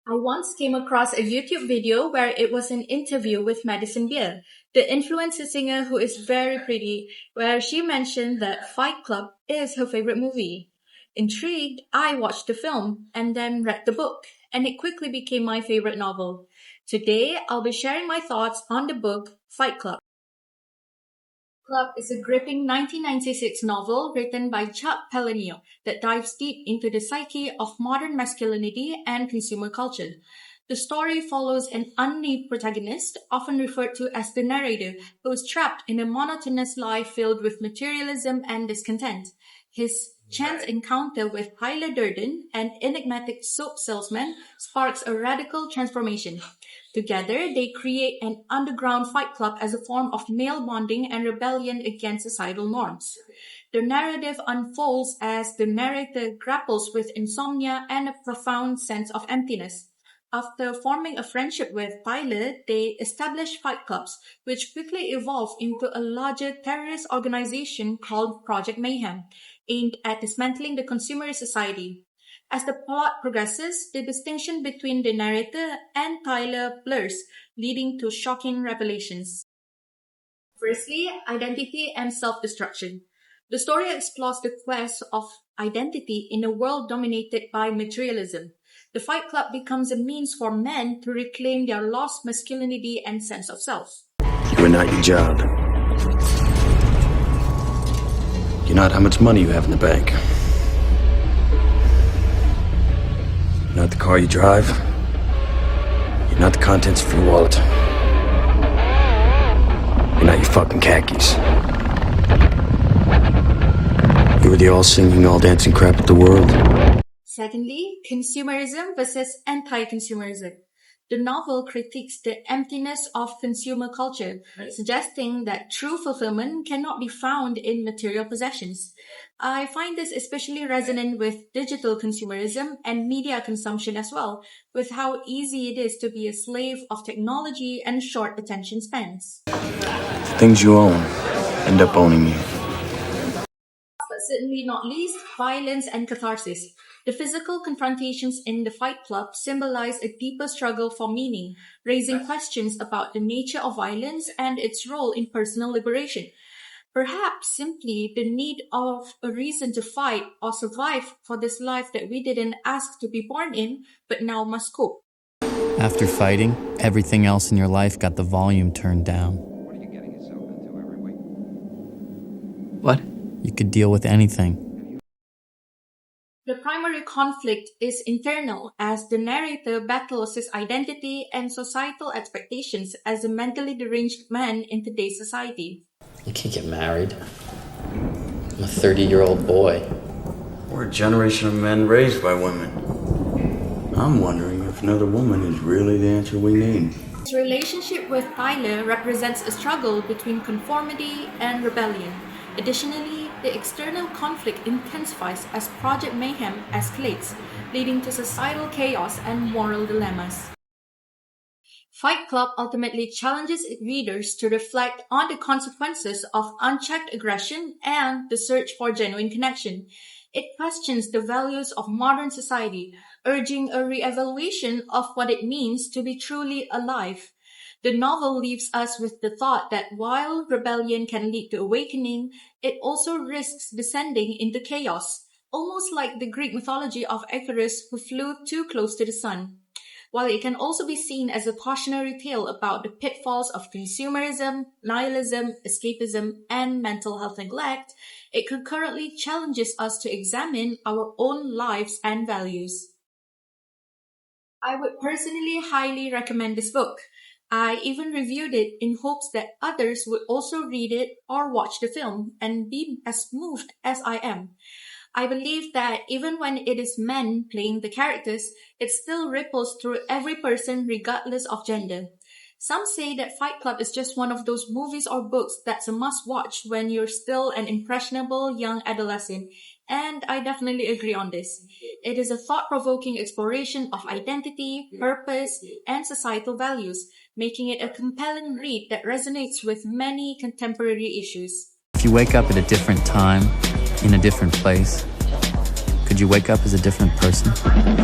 I once came across a YouTube video where it was an interview with Madison Beer, the influencer singer who is very pretty, where she mentioned that Fight Club is her favorite movie. Intrigued, I watched the film and then read the book, and it quickly became my favorite novel. Today, I'll be sharing my thoughts on the book Fight Club. Club is a gripping 1996 novel written by Chuck Palahniuk that dives deep into the psyche of modern masculinity and consumer culture. The story follows an unnamed protagonist, often referred to as the narrator, who is trapped in a monotonous life filled with materialism and discontent. His chance encounter with Tyler Durden, an enigmatic soap salesman, sparks a radical transformation. Together, they create an underground fight club as a form of male bonding and rebellion against societal norms. The narrative unfolds as the narrator grapples with insomnia and a profound sense of emptiness. After forming a friendship with Tyler, they establish fight clubs, which quickly evolve into a larger terrorist organization called Project Mayhem, aimed at dismantling the consumer society. As the plot progresses, the distinction between the narrator and Tyler blurs, leading to shocking revelations. Firstly, identity and self-destruction. The story explores the quest of identity in a world dominated by materialism. The Fight Club becomes a means for men to reclaim their lost masculinity and sense of self. You're not your job. You're not how much money you have in the bank. You're not the car you drive. You're not the contents of your wallet. You're not your fucking khakis. You were the all-singing, all-dancing crap of the world. Secondly, consumerism versus anti-consumerism. The novel critiques the emptiness of consumer culture, suggesting that true fulfillment cannot be found in material possessions. I find this especially resonant with digital consumerism and media consumption as well, with how easy it is to be a slave of technology and short attention spans. The things you own end up owning you. But certainly not least, violence and catharsis. The physical confrontations in the Fight Club symbolize a deeper struggle for meaning, raising questions about the nature of violence and its role in personal liberation. Perhaps simply the need of a reason to fight or survive for this life that we didn't ask to be born in, but now must cope. After fighting, everything else in your life got the volume turned down. What are you getting yourself into every week? What? You could deal with anything. The primary conflict is internal as the narrator battles his identity and societal expectations as a mentally deranged man in today's society. You can't get married. I'm a 30-year-old boy. We're a generation of men raised by women. I'm wondering if another woman is really the answer we need. His relationship with Tyler represents a struggle between conformity and rebellion. Additionally, the external conflict intensifies as Project Mayhem escalates, leading to societal chaos and moral dilemmas. Fight Club ultimately challenges its readers to reflect on the consequences of unchecked aggression and the search for genuine connection. It questions the values of modern society, urging a re-evaluation of what it means to be truly alive. The novel leaves us with the thought that while rebellion can lead to awakening, it also risks descending into chaos, almost like the Greek mythology of Icarus who flew too close to the sun. While it can also be seen as a cautionary tale about the pitfalls of consumerism, nihilism, escapism, and mental health neglect, it concurrently challenges us to examine our own lives and values. I would personally highly recommend this book. I even reviewed it in hopes that others would also read it or watch the film and be as moved as I am. I believe that even when it is men playing the characters, it still ripples through every person regardless of gender. Some say that Fight Club is just one of those movies or books that's a must-watch when you're still an impressionable young adolescent, and I definitely agree on this. It is a thought-provoking exploration of identity, purpose, and societal values, making it a compelling read that resonates with many contemporary issues. If you wake up at a different time, in a different place, could you wake up as a different person?